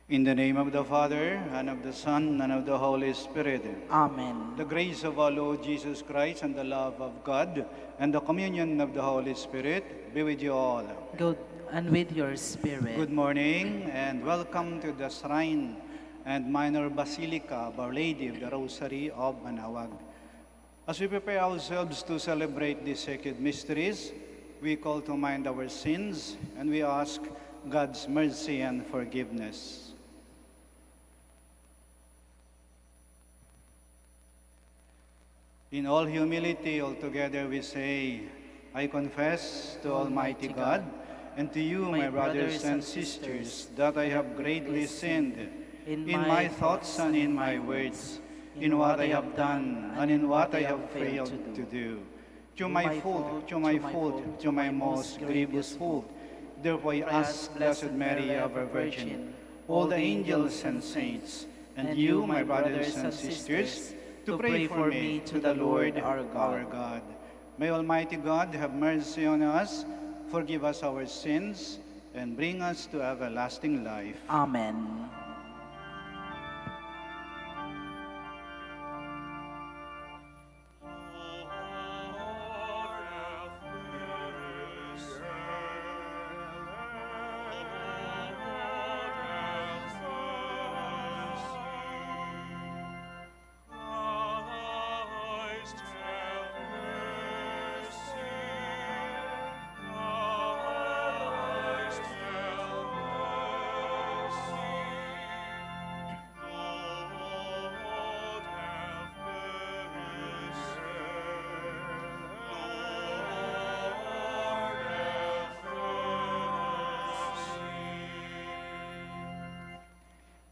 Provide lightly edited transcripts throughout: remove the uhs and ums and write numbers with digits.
In the name of the Father, and of the Son, and of the Holy Spirit. Amen. The grace of our Lord Jesus Christ, and the love of God, and the communion of the Holy Spirit be with you all. Good, and with your spirit. Good morning, and welcome to the Shrine and Minor Basilica of Our Lady of the Rosary of Manaoag. As we prepare ourselves to celebrate these sacred mysteries, we call to mind our sins, and we ask God's mercy and forgiveness. In all humility, altogether we say, I confess to Almighty God and to you, my brothers and sisters, that I have greatly sinned in my thoughts and in my words, in what I have done and in what I have failed to do. To my fault, to my fault, to my most grievous fault. Therefore I ask Blessed Mary, ever Virgin, all the angels and saints, and you, my brothers and sisters, to pray for me to the Lord our God. May Almighty God have mercy on us, forgive us our sins, and bring us to everlasting life. Amen.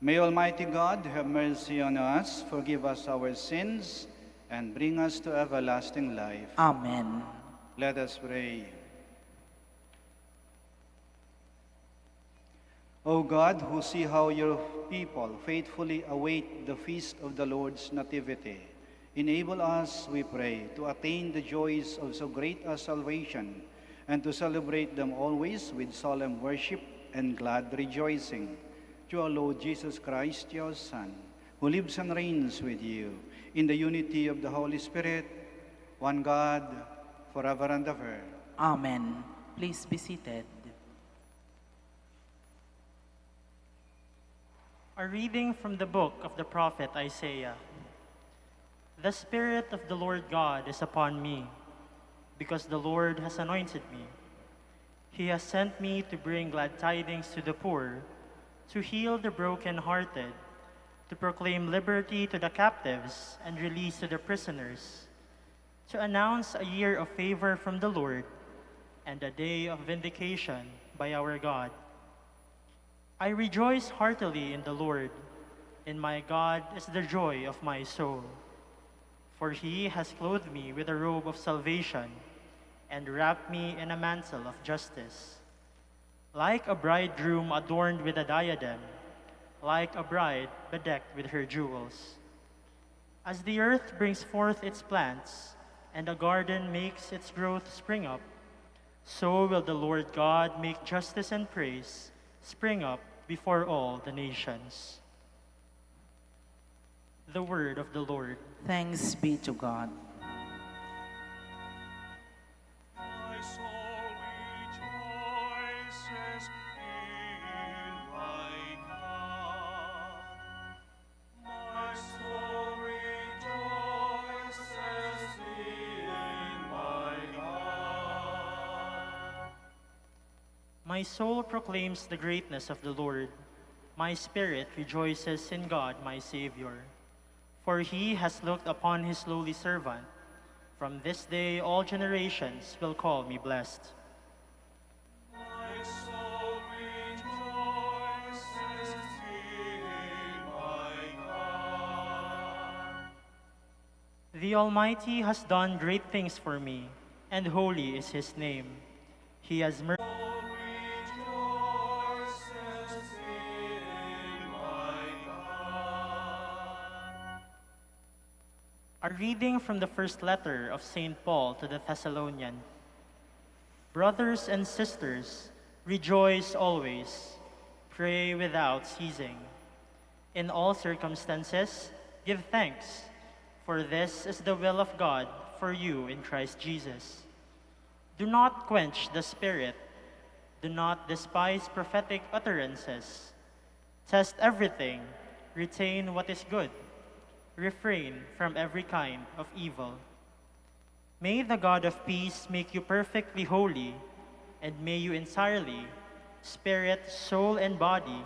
May Almighty God have mercy on us, forgive us our sins, and bring us to everlasting life. Amen. Let us pray. O God, who see how your people faithfully await the feast of the Lord's Nativity, enable us, we pray, to attain the joys of so great a salvation, and to celebrate them always with solemn worship and glad rejoicing. Through our Lord Jesus Christ, your Son, who lives and reigns with you in the unity of the Holy Spirit, one God, forever and ever. Amen. Please be seated. A reading from the book of the prophet Isaiah. The Spirit of the Lord God is upon me, because the Lord has anointed me. He has sent me to bring glad tidings to the poor, to heal the brokenhearted, to proclaim liberty to the captives and release to the prisoners, to announce a year of favor from the Lord and a day of vindication by our God. I rejoice heartily in the Lord. In my God is the joy of my soul. For he has clothed me with a robe of salvation and wrapped me in a mantle of justice. Like a bridegroom adorned with a diadem, like a bride bedecked with her jewels. As the earth brings forth its plants, and a garden makes its growth spring up, so will the Lord God make justice and praise spring up before all the nations. The word of the Lord. Thanks be to God. My soul rejoices in my God. My soul rejoices in my God. My soul proclaims the greatness of the Lord. My spirit rejoices in God, my Savior. For he has looked upon his lowly servant. From this day all generations will call me blessed. My soul rejoices in my God. The Almighty has done great things for me, and holy is his name. He has mercy. Rejoices in my God. A reading from the first letter of St. Paul to the Thessalonians. Brothers and sisters, rejoice always, pray without ceasing. In all circumstances, give thanks, for this is the will of God for you in Christ Jesus. Do not quench the Spirit. Do not despise prophetic utterances. Test everything. Retain what is good. Refrain from every kind of evil. May the God of peace make you perfectly holy, and may you entirely, spirit, soul, and body,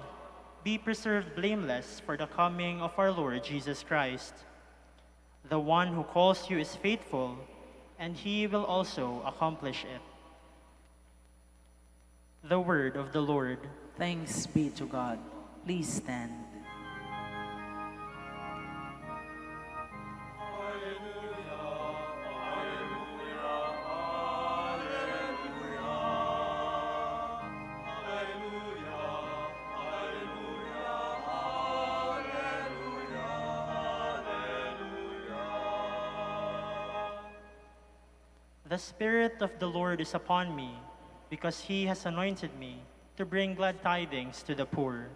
be preserved blameless for the coming of our Lord Jesus Christ. The one who calls you is faithful, and he will also accomplish it. The word of the Lord. Thanks be to God. Please stand. The Spirit of the Lord is upon me, because he has anointed me to bring glad tidings to the poor.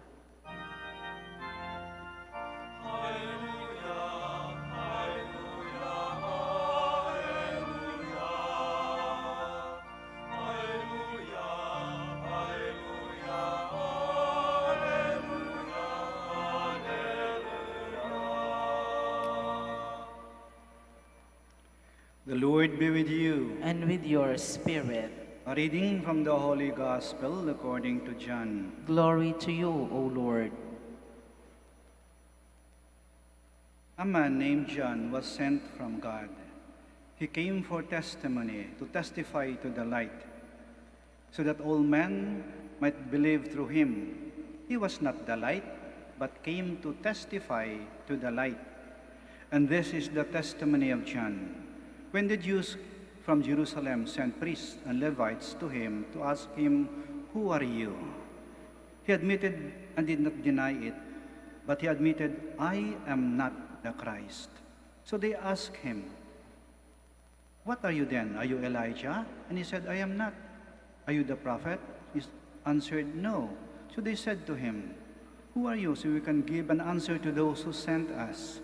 The Lord be with you. And with your spirit. A reading from the Holy Gospel according to John. Glory to you, O Lord. A man named John was sent from God. He came for testimony, to testify to the light, so that all men might believe through him. He was not the light, but came to testify to the light. And this is the testimony of John. When the Jews from Jerusalem sent priests and Levites to him to ask him, "Who are you?" He admitted and did not deny it, but he admitted, "I am not the Christ." So they asked him, "What are you then? Are you Elijah?" And he said, "I am not." "Are you the prophet?" He answered, "No." So they said to him, "Who are you, so we can give an answer to those who sent us?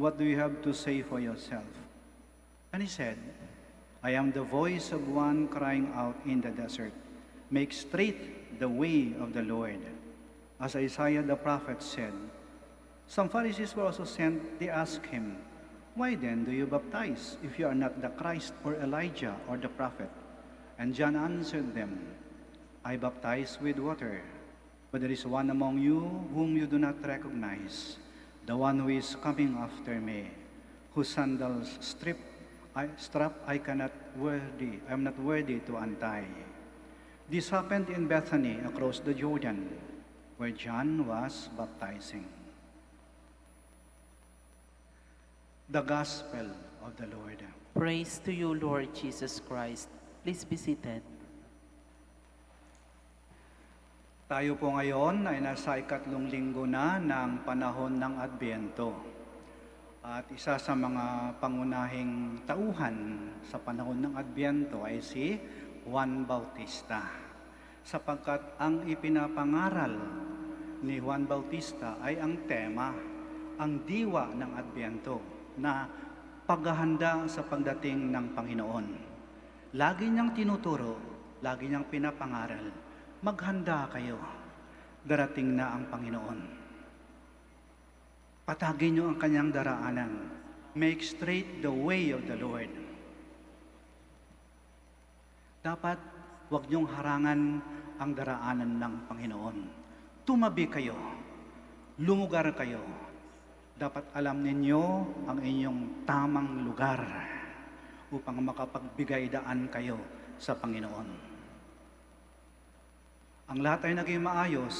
What do you have to say for yourself?" And he said, "I am the voice of one crying out in the desert, 'Make straight the way of the Lord.' As Isaiah the prophet said." Some Pharisees were also sent. They asked him, "Why then do you baptize, if you are not the Christ or Elijah or the prophet?" And John answered them, "I baptize with water, but there is one among you whom you do not recognize, the one who is coming after me, whose sandals strap I am not worthy to untie." This happened in Bethany across the Jordan, where John was baptizing. The Gospel of the Lord. Praise to you, Lord Jesus Christ. Please be seated. Tayo po ngayon ay nasa ikatlong linggo na ng panahon ng Adbyento. At isa sa mga pangunahing tauhan sa panahon ng Adbyento ay si Juan Bautista. Sapagkat ang ipinapangaral ni Juan Bautista ay ang tema, ang diwa ng Adbyento, na paghahanda sa pagdating ng Panginoon. Lagi niyang tinuturo, lagi niyang pinapangaral, maghanda kayo, darating na ang Panginoon. Patagin niyo ang kanyang daraanan. Make straight the way of the Lord. Dapat huwag niyong harangan ang daraanan ng Panginoon. Tumabi kayo. Lumugar kayo. Dapat alam ninyo ang inyong tamang lugar upang makapagbigay daan kayo sa Panginoon. Ang lahat ay naging maayos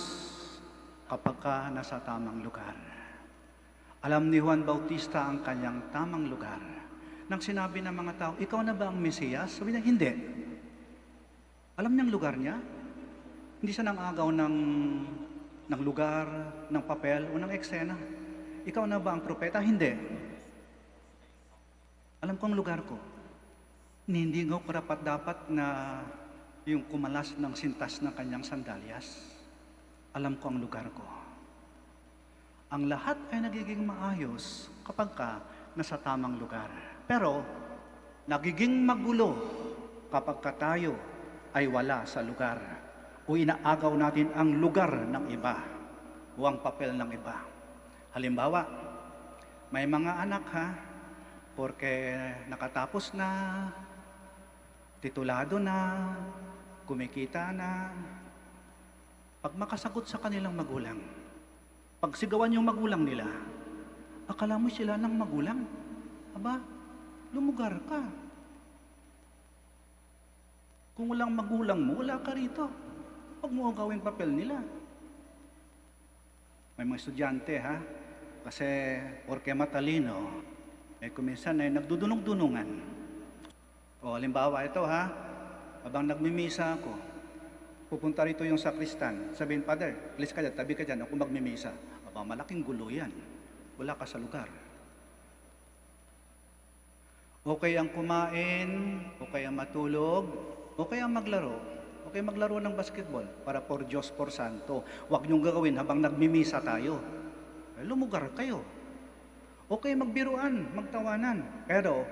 kapag ka nasa tamang lugar. Alam ni Juan Bautista ang kanyang tamang lugar. Nang sinabi ng mga tao, "Ikaw na ba ang Mesiyas?" Sabi niya, "Hindi." Alam niyang lugar niya. Hindi siya nang-agaw ng lugar, ng papel, o ng eksena. "Ikaw na ba ang propeta?" "Hindi." "Alam ko ang lugar ko. Hindi ko karapat-dapat na yung kumalas ng sintas ng kanyang sandalyas. Alam ko ang lugar ko. Ang lahat ay nagiging maayos kapag ka nasa tamang lugar. Pero, nagiging magulo kapag ka tayo ay wala sa lugar o inaagaw natin ang lugar ng iba o ang papel ng iba. Halimbawa, may mga anak porke nakatapos na, titulado na, kumikita na, pag makasagot sa kanilang magulang, pag sigawan yung magulang nila, akala mo sila ng magulang. Aba, lumugar ka. Kung walang magulang mo, wala ka rito. Huwag mo gawing papel nila. May mga estudyante kasi porke matalino, kuminsan ay nagdudunog-dunungan. O halimbawa ito habang nagmimisa ako, pupunta rito yung sakristan, sabihin, Father, please ka dyan, tabi ka dyan, ako magmimisa. Aba, malaking gulo yan. Wala ka sa lugar. Okay ang kumain, okay ang matulog, okay ang maglaro, okay maglaro ng basketball para por Diyos, por Santo. Huwag niyong gagawin habang nagmimisa tayo. Lumugar kayo. Okay magbiruan, magtawanan. Pero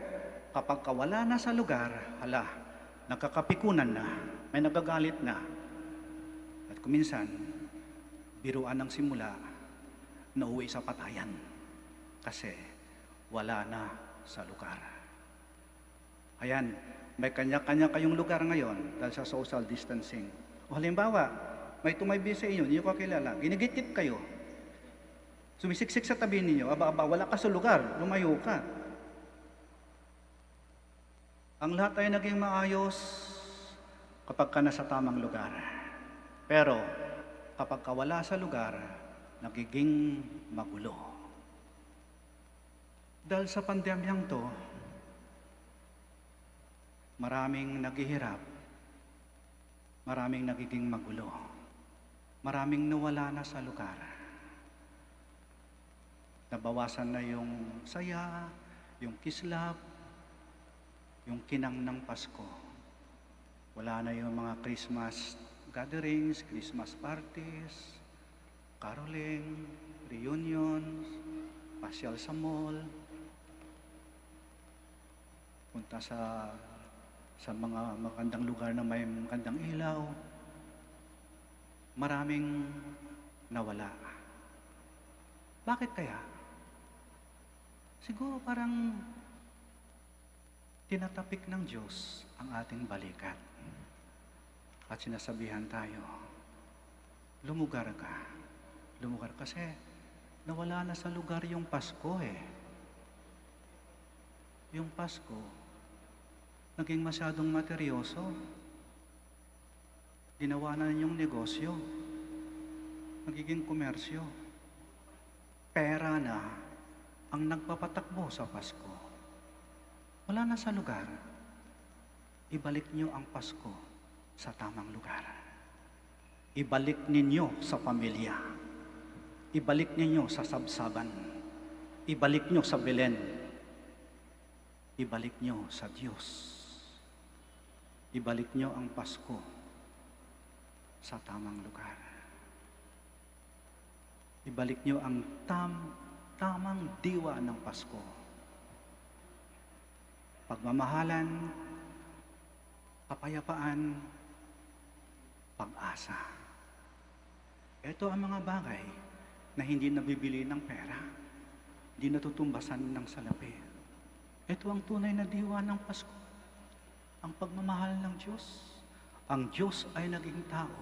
kapag wala na sa lugar, nagkakapikunan na, may nagagalit na. At kuminsan, biruan ng simula, nauwi sa patayan. Kasi wala na sa lugar. Ayan, may kanya-kanya kayong lugar ngayon dahil sa social distancing. O halimbawa, may tumaybi sa inyo, hindi ko kakilala, ginigit kayo. Sumisiksik sa tabi ninyo, aba, wala ka sa lugar, lumayo ka. Ang lahat ay naging maayos kapag ka nasa tamang lugar. Pero kapag ka wala sa lugar, nagiging magulo. Dahil sa pandemyang to, maraming naghihirap, maraming nagiging magulo, maraming nawala na sa lugar. Nabawasan na yung saya, yung kislap, yung kinang ng Pasko. Wala na yung mga Christmas gatherings, Christmas parties, caroling, reunions, pasyal sa mall, punta sa mga magandang lugar na may magandang ilaw. Maraming nawala. Bakit kaya? Siguro parang tinatapik ng Diyos ang ating balikat. At sinasabihan tayo, lumugar ka. Lumugar kasi nawala na sa lugar yung Pasko Yung Pasko, naging masyadong materyoso. Ginawa na yung negosyo. Nagiging komersyo. Pera na ang nagpapatakbo sa Pasko. Wala na sa lugar. Ibalik niyo ang Pasko sa tamang lugar. Ibalik ninyo sa pamilya. Ibalik ninyo sa sabsaban. Ibalik niyo sa Belen. Ibalik niyo sa Diyos. Ibalik niyo ang Pasko sa tamang lugar. Ibalik niyo ang tamang diwa ng Pasko. Pagmamahalan, kapayapaan, pag-asa. Ito ang mga bagay na hindi nabibili ng pera, hindi natutumbasan ng salapi. Ito ang tunay na diwa ng Pasko. Ang pagmamahal ng Diyos. Ang Diyos ay naging tao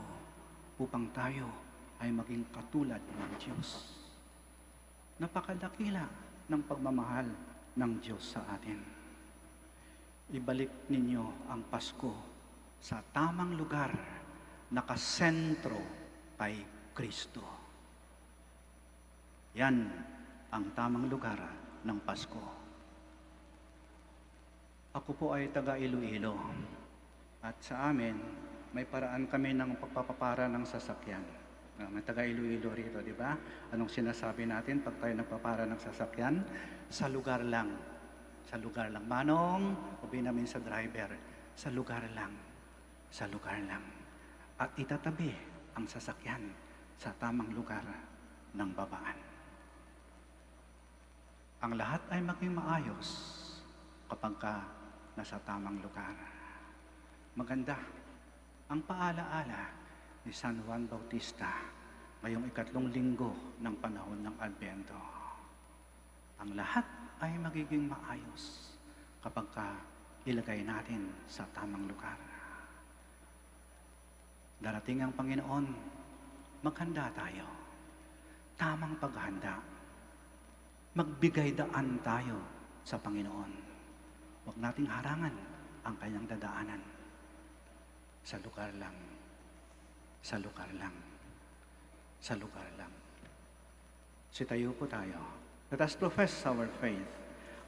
upang tayo ay maging katulad ng Diyos. Napakadakila ng pagmamahal ng Diyos sa atin. Ibalik ninyo ang Pasko sa tamang lugar, nakasentro kay Kristo. Yan ang tamang lugar ng Pasko. Ako po ay taga Iloilo. At sa amin, may paraan kami ng pagpapapara ng sasakyan. May taga Iloilo rito, di ba? Anong sinasabi natin pag tayo nagpapara ng sasakyan? Sa lugar lang. Sa lugar lang. Manong, sabi namin sa driver, sa lugar lang. Sa lugar lang. At itatabi ang sasakyan sa tamang lugar ng babaan. ang lahat ay maging maayos kapag ka nasa tamang lugar. Maganda ang paalaala ni San Juan Bautista ngayong 3 linggo ng panahon ng Adbento. Ang lahat ay magiging maayos kapag ka ilagay natin sa tamang lugar. Darating ang Panginoon, maghanda tayo. Tamang paghanda. Magbigay daan tayo sa Panginoon. Huwag nating harangan ang kanyang dadaanan. Sa lugar lang. Sa lugar lang. Sa lugar lang. Sitayo po tayo. Let us profess our faith.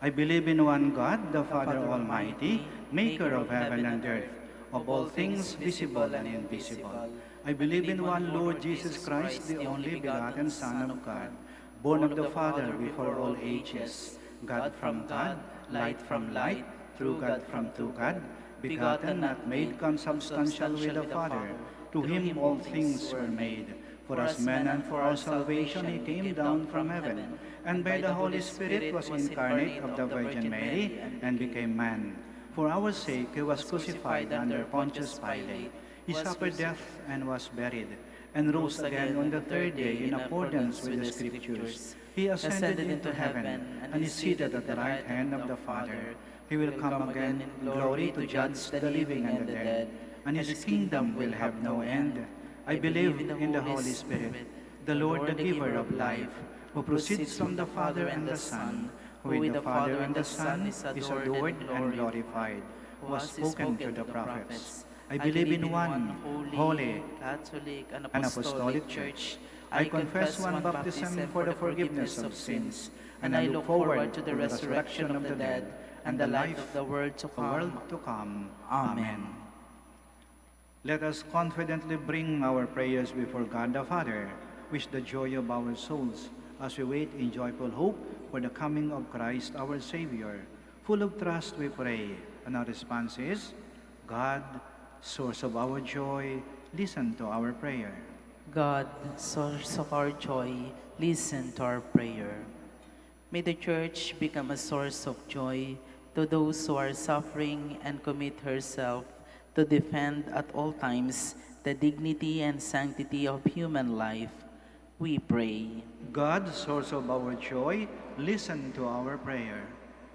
I believe in one God, the Father Almighty, maker of heaven and earth, of all things visible and invisible. I believe in one Lord Jesus Christ, the only begotten Son of God, born of the Father before all ages, God from God, light from light, true God from true God, begotten, not made, consubstantial with the Father. To him all things were made. For us men and for our salvation he came down from heaven, and by the Holy Spirit was incarnate of the Virgin Mary, and became man. For our sake he was crucified under Pontius Pilate. He suffered death and was buried, and rose again on the 3rd day in accordance with the Scriptures. He ascended into heaven, and is seated at the right hand of the Father. He will come again in glory to judge the living and the dead, and his kingdom will have no end. I believe in the Holy Spirit, the Lord, the giver of life, who proceeds from the Father and the Son, who with the Father and the Son is adored and glorified, who has spoken to the prophets. I believe in one holy Catholic, and and apostolic church. I confess one baptism for the forgiveness of sins, and I look forward to the resurrection of the dead and the life of the world to of the world come. to come. Amen. Let us confidently bring our prayers before God the Father, wish the joy of our souls as we wait in joyful hope for the coming of Christ our Savior. Full of trust we pray, and our response is, God, source of our joy, listen to our prayer. God, source of our joy, listen to our prayer. May the Church become a source of joy to those who are suffering and commit herself to defend at all times the dignity and sanctity of human life. We pray. God, source of our joy, listen to our prayer.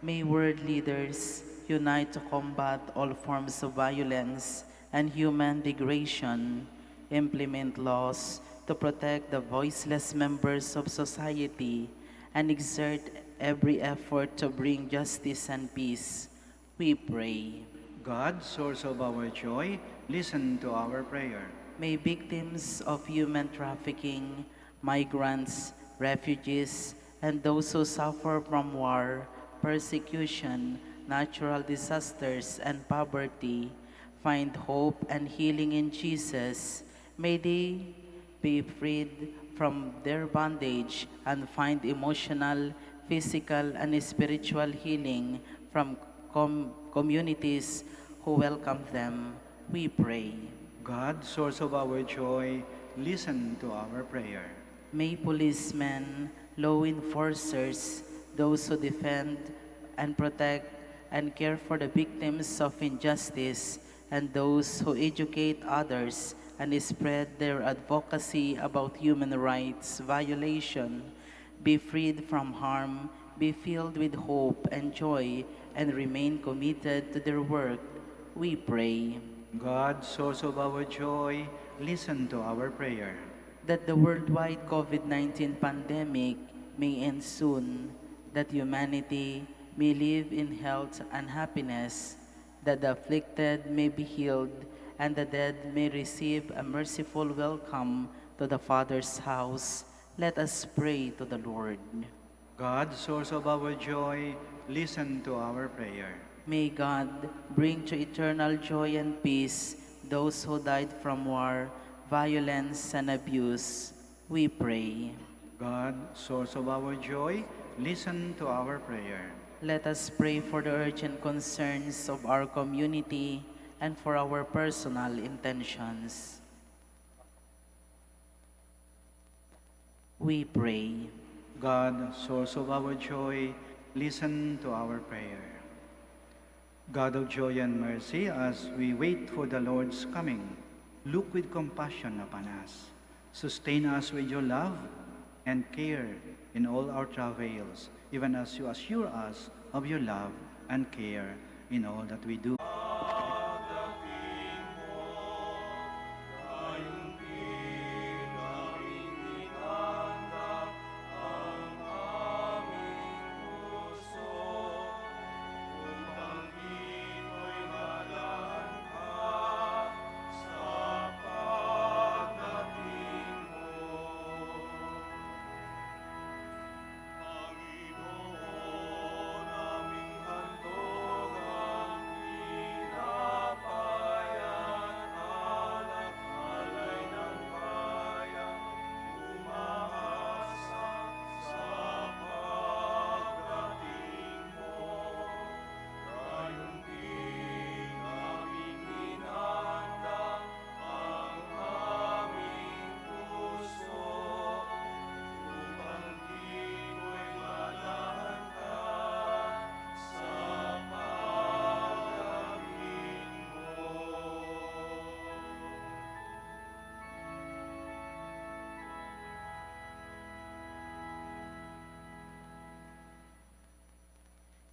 May world leaders unite to combat all forms of violence and human degradation, implement laws to protect the voiceless members of society, and exert every effort to bring justice and peace. We pray. God, source of our joy, listen to our prayer. May victims of human trafficking, migrants, refugees, and those who suffer from war, persecution, natural disasters, and poverty find hope and healing in Jesus. May they be freed from their bondage and find emotional, physical, and spiritual healing from communities who welcome them. We pray. God, source of our joy, listen to our prayer. May policemen, law enforcers, those who defend and protect and care for the victims of injustice, and those who educate others and spread their advocacy about human rights violation, be freed from harm, be filled with hope and joy, and remain committed to their work. We pray. God, source of our joy, listen to our prayer. That the worldwide COVID-19 pandemic may end soon, that humanity may live in health and happiness, that the afflicted may be healed, and the dead may receive a merciful welcome to the Father's house. Let us pray to the Lord. God, source of our joy, listen to our prayer. May God bring to eternal joy and peace those who died from war, violence, and abuse. We pray. God, source of our joy, listen to our prayer. Let us pray for the urgent concerns of our community and for our personal intentions. We pray. God, source of our joy, listen to our prayer. God of joy and mercy, as we wait for the Lord's coming, look with compassion upon us. Sustain us with your love and care in all our travails, even as you assure us of your love and care in all that we do.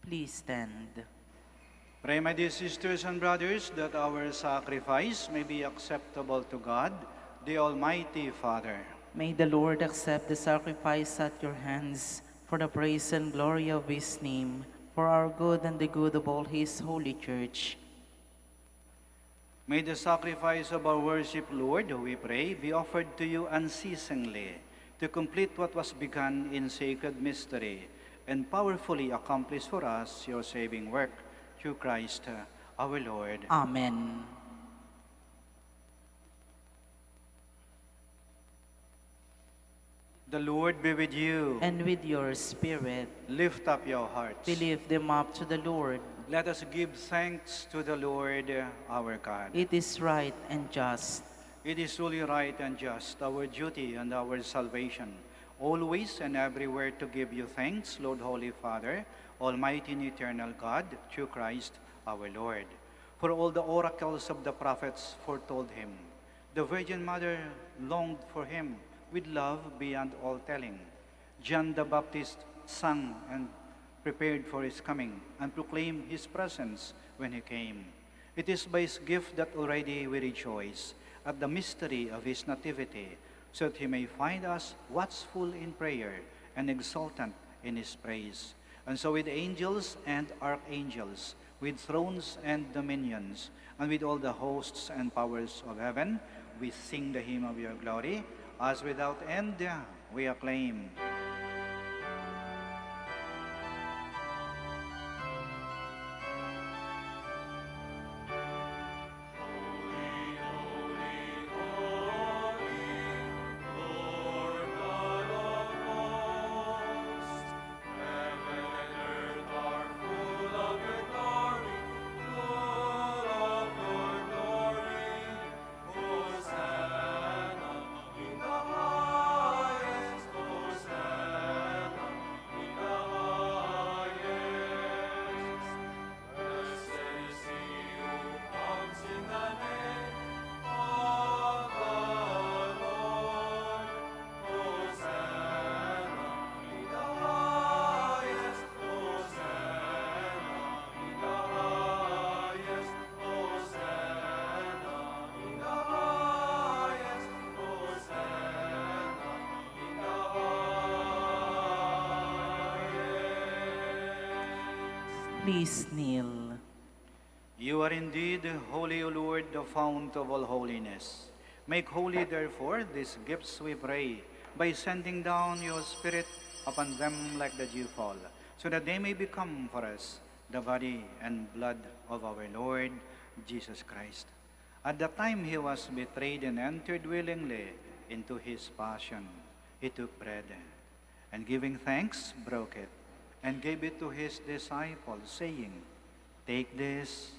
Please stand. Pray, my dear sisters and brothers, that our sacrifice may be acceptable to God, the Almighty Father. May the Lord accept the sacrifice at your hands for the praise and glory of his name, for our good and the good of all his holy church. May the sacrifice of our worship, Lord, we pray, be offered to you unceasingly, to complete what was begun in sacred mystery, and powerfully accomplish for us your saving work, through Christ our Lord. Amen. The Lord be with you. And with your spirit, Lift up your hearts. we lift them up to the Lord. Let us give thanks to the Lord our God. It is right and just. It is truly right and just, our duty and our salvation, always and everywhere to give you thanks, Lord, Holy Father, Almighty and eternal God, through Christ our Lord. For all the oracles of the prophets foretold him. The Virgin Mother longed for him with love beyond all telling. John the Baptist sang and prepared for his coming and proclaimed his presence when he came. It is by his gift that already we rejoice at the mystery of his nativity, so that he may find us watchful in prayer and exultant in his praise. And so with angels and archangels, with thrones and dominions, and with all the hosts and powers of heaven, we sing the hymn of your glory, as without end we acclaim. Please kneel. You are indeed holy, O Lord, the fount of all holiness. Make holy, therefore, these gifts, we pray, by sending down your Spirit upon them like the dewfall, so that they may become for us the body and blood of our Lord Jesus Christ. At the time he was betrayed and entered willingly into his passion, he took bread, and giving thanks, broke it, and gave it to his disciples, saying, "Take this,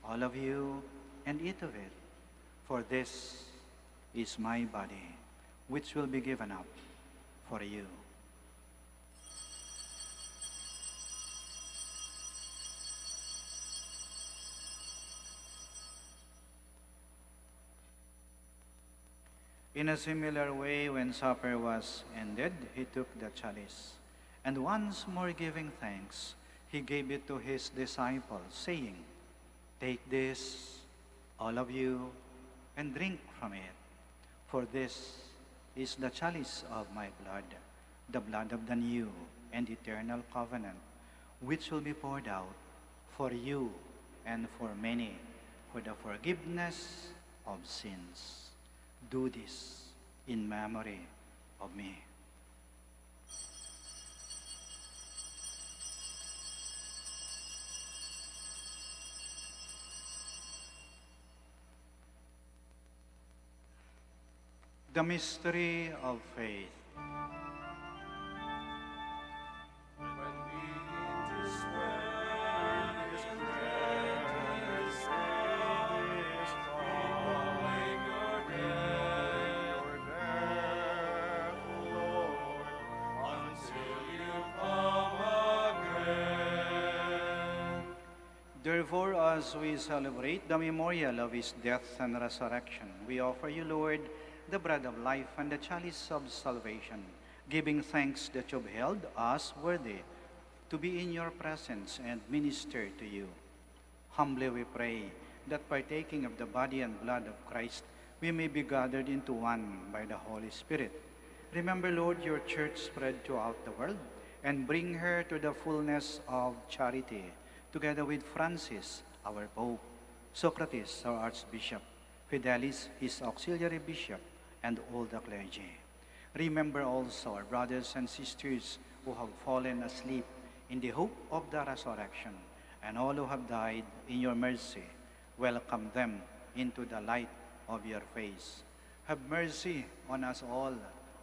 all of you, and eat of it, for this is my body, which will be given up for you." In a similar way, when supper was ended, he took the chalice, and once more giving thanks, he gave it to his disciples, saying, "Take this, all of you, and drink from it. For this is the chalice of my blood, the blood of the new and eternal covenant, which will be poured out for you and for many for the forgiveness of sins. Do this in memory of me." The mystery of faith. When we eat this bread, this bread, this proclaim your death, Lord, until you come again. Therefore, as we celebrate the memorial of his death and resurrection, we offer you, Lord, the bread of life and the chalice of salvation, giving thanks that you've held us worthy to be in your presence and minister to you. Humbly we pray that partaking of the body and blood of Christ, we may be gathered into one by the Holy Spirit. Remember, Lord, your church spread throughout the world, and bring her to the fullness of charity, together with Francis, our Pope, Socrates, our Archbishop, Fidelis, his auxiliary bishop, and all the clergy. Remember also our brothers and sisters who have fallen asleep in the hope of the resurrection, and all who have died in your mercy. Welcome them into the light of your face. Have mercy on us all,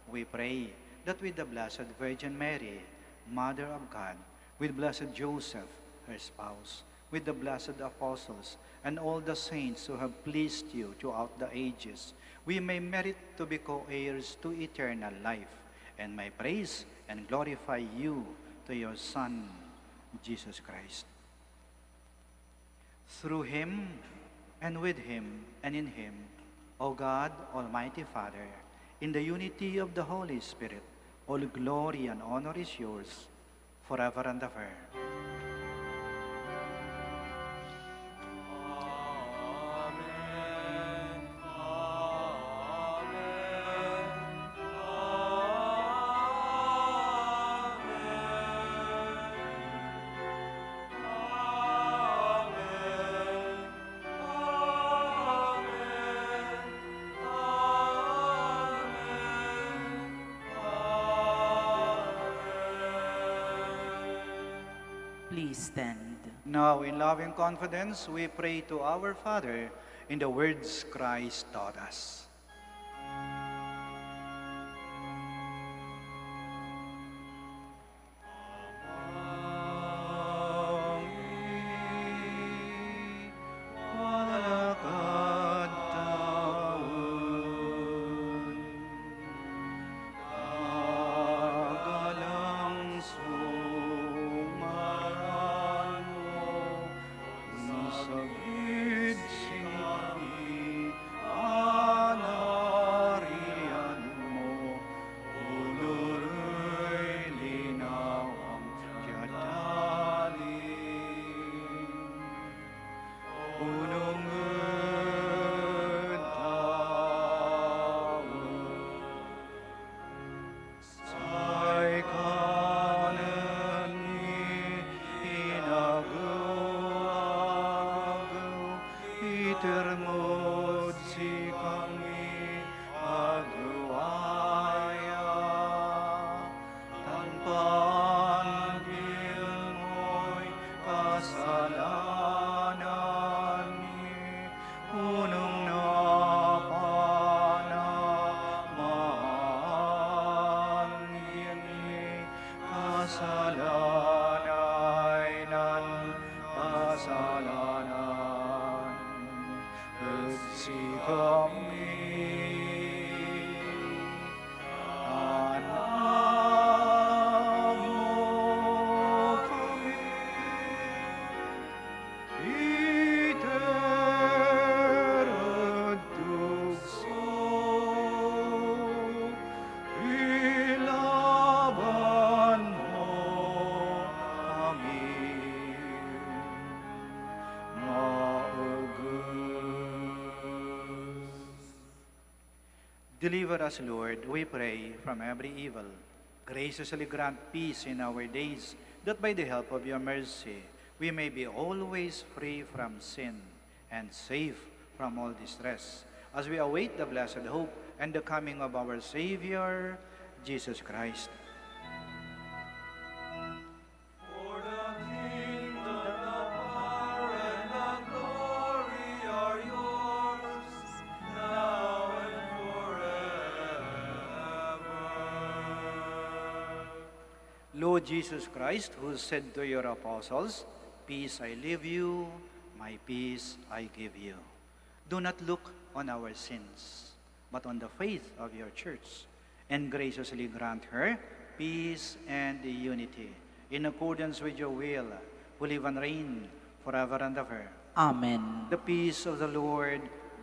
we pray, that with the Blessed Virgin Mary, Mother of God, with Blessed Joseph, her spouse, with the blessed apostles, and all the saints who have pleased you throughout the ages, we may merit to be co-heirs to eternal life, and may praise and glorify you to your Son, Jesus Christ. Through him, and with him, and in him, O God, Almighty Father, in the unity of the Holy Spirit, all glory and honor is yours, forever and ever. Please stand. Now, in loving confidence, we pray to our Father in the words Christ taught us. Deliver us, Lord, we pray, from every evil. Graciously grant peace in our days, that by the help of your mercy, we may be always free from sin and safe from all distress, as we await the blessed hope and the coming of our Savior, Jesus Christ. For the kingdom, the power, and the glory are yours, now and forever. Lord Jesus Christ, who said to your apostles, "Peace I leave you, my peace I give you," do not look on our sins, but on the faith of your church, and graciously grant her peace and unity, in accordance with your will, who live and reign forever and ever. Amen. The peace of the Lord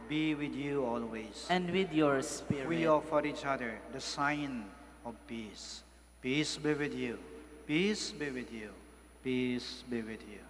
be with you always. And with your spirit. We offer each other the sign of peace. Peace be with you. Peace be with you. Peace be with you.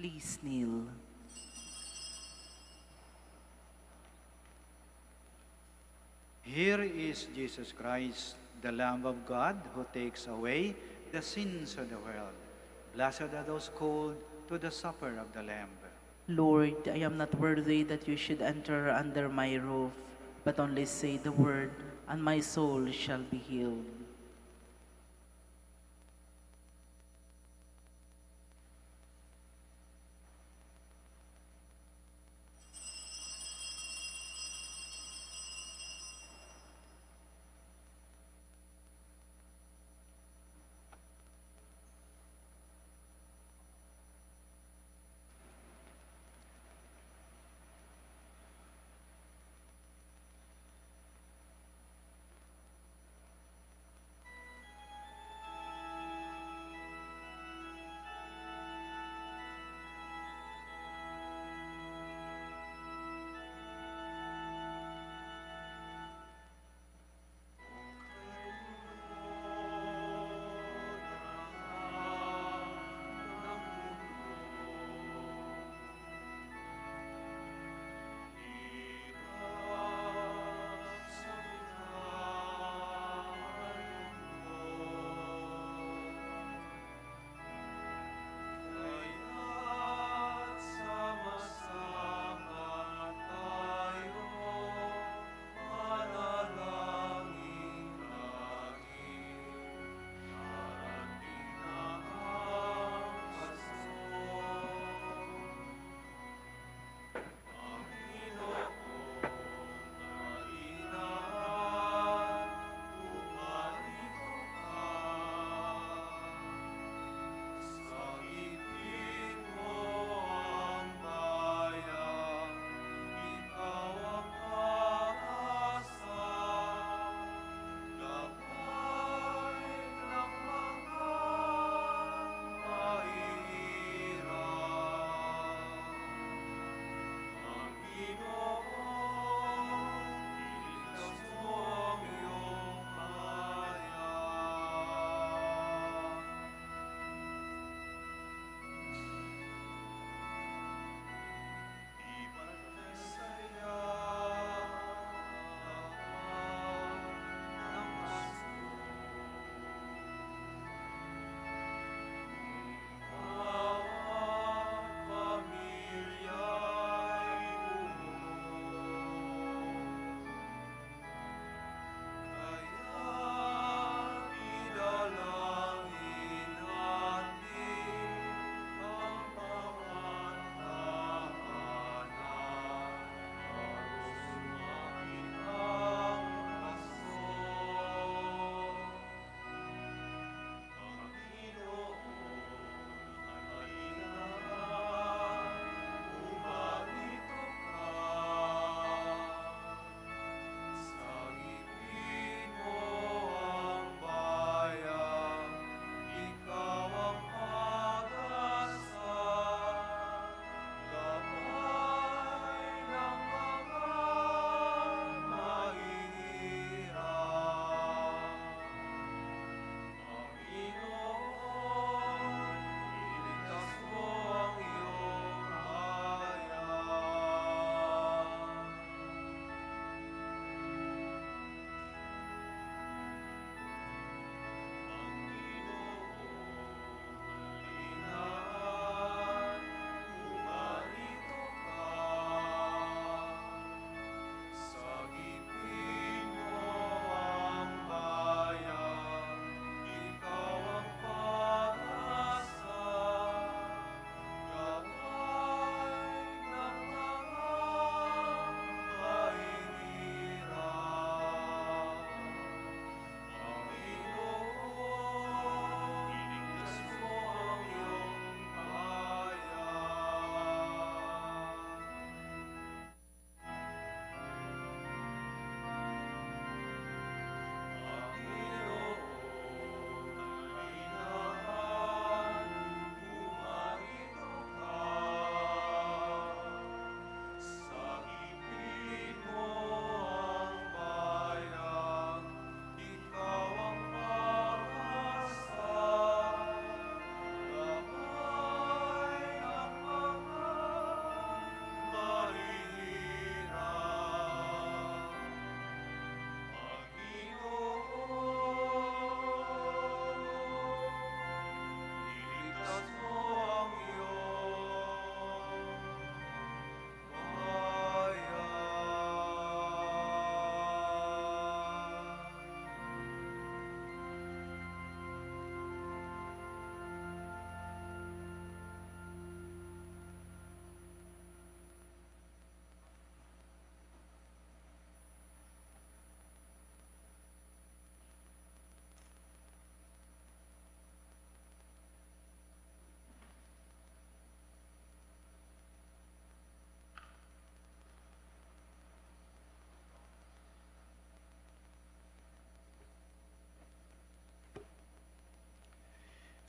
Please kneel. Here is Jesus Christ, the Lamb of God, who takes away the sins of the world. Blessed are those called to the supper of the Lamb. Lord, I am not worthy that you should enter under my roof, but only say the word, and my soul shall be healed.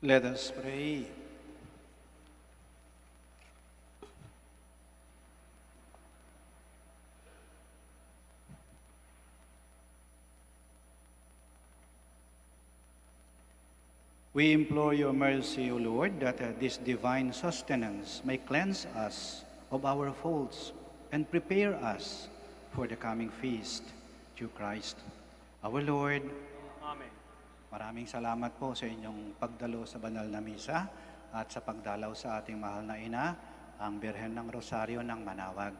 Let us pray. We implore your mercy, O Lord, that this divine sustenance may cleanse us of our faults and prepare us for the coming feast through Christ, our Lord. Amen. Maraming salamat po sa inyong pagdalo sa banal na misa at sa pagdalaw sa ating mahal na ina, ang Birhen ng Rosario ng Manaoag.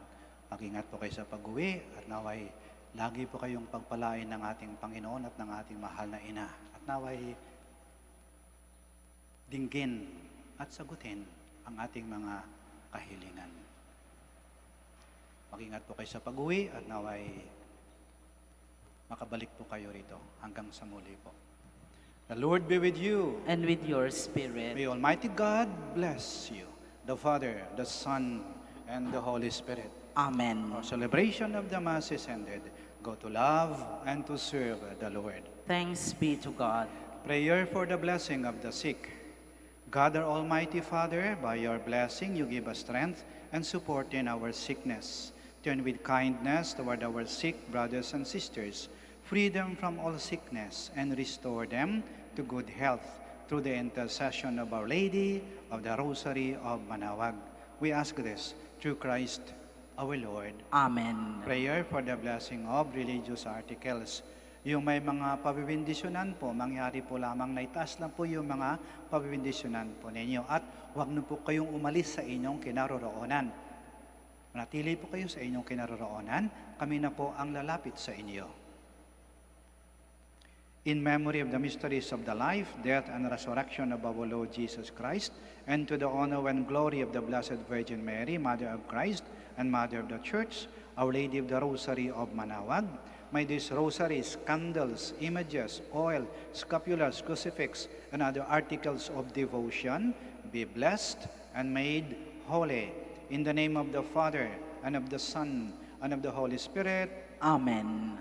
Mag-ingat po kayo sa pag-uwi at naway lagi po kayong pagpalain ng ating Panginoon at ng ating mahal na ina. At naway dinggin at sagutin ang ating mga kahilingan. Mag-ingat po kayo sa pag-uwi at naway makabalik po kayo rito hanggang sa muli po. The Lord be with you. And with your spirit. May Almighty God bless you, the Father, the Son, and the Holy Spirit. Amen. Our celebration of the Mass is ended. Go to love and to serve the Lord. Thanks be to God. Prayer for the blessing of the sick. God, our Almighty Father, by your blessing you give us strength and support in our sickness. Turn with kindness toward our sick brothers and sisters, free them from all sickness, and restore them to good health through the intercession of Our Lady of the Rosary of Manaoag. We ask this through Christ our Lord. Amen. Prayer for the blessing of religious articles. Yung may mga pabibindisyonan po, mangyari po lamang na itaas lang po yung mga pabibindisyonan po ninyo. At huwag na po kayong umalis sa inyong kinaroroonan. Manatili po kayo sa inyong kinaroroonan. Kami na po ang lalapit sa inyo. In memory of the mysteries of the life, death, and resurrection of our Lord Jesus Christ, and to the honor and glory of the Blessed Virgin Mary, Mother of Christ and Mother of the Church, Our Lady of the Rosary of Manaoag, may these rosaries, candles, images, oil, scapulars, crucifix, and other articles of devotion be blessed and made holy. In the name of the Father, and of the Son, and of the Holy Spirit. Amen.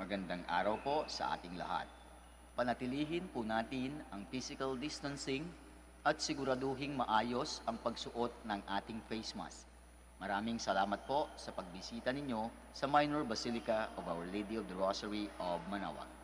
Magandang araw po sa ating lahat. Panatilihin po natin ang physical distancing at siguraduhing maayos ang pagsuot ng ating face mask. Maraming salamat po sa pagbisita ninyo sa Minor Basilica of Our Lady of the Rosary of Manaoag.